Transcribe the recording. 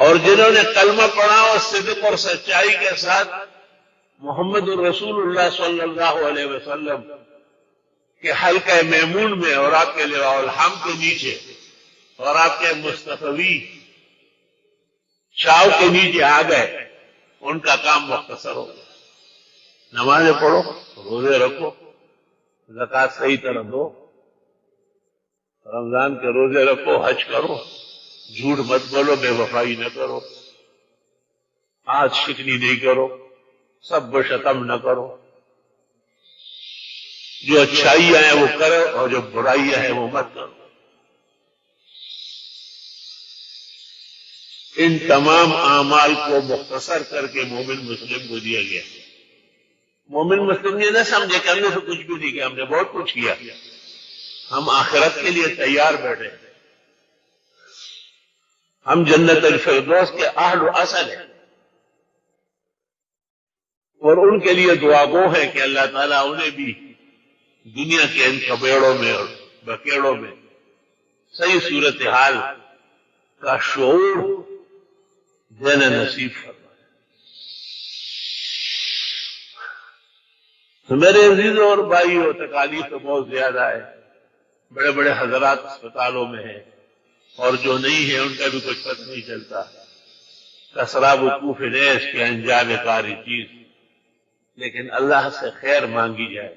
اور جنہوں نے کلمہ پڑھا اور صدق اور سچائی کے ساتھ محمد الرسول اللہ صلی اللہ علیہ وسلم کے حلقہ میمون میں اور آپ کے لواء الحمد کے نیچے اور آپ کے مصطفی چھاؤ کے نیچے آ گئے، ان کا کام مختصر ہو گیا۔ نمازیں پڑھو، روزے رکھو، زکوٰۃ صحیح طرح دو، رمضان کے روزے رکھو، حج کرو، جھوٹ مت بولو، بے وفائی نہ کرو، آج شکنی نہیں کرو، سب و شتم نہ کرو، جو اچھائیاں ہیں وہ کرو اور جو برائیاں ہیں وہ مت کرو۔ ان تمام اعمال کو مختصر کر کے مومن مسلم کو دیا گیا۔ مومن مسلم یہ نہ سمجھے کہ ہم نے تو کچھ بھی نہیں کیا، ہم نے بہت کچھ کیا، ہم آخرت کے لیے تیار بیٹھے، ہم جنت الفردوس کے اہل و اصل ہیں، اور ان کے لیے دعا گو ہے کہ اللہ تعالیٰ انہیں بھی دنیا کے ان کبیڑوں میں اور بکیڑوں میں صحیح صورتحال کا شعور دینا نصیب فرمائے۔ تو میرے عزیزوں اور بھائیوں، تکالیف تو بہت زیادہ ہے، بڑے بڑے حضرات اسپتالوں میں ہیں، اور جو نہیں ہے ان کا بھی کچھ پتہ نہیں چلتا، کسرا وقوف نیس کے انجام کاری چیز، لیکن اللہ سے خیر مانگی جائے۔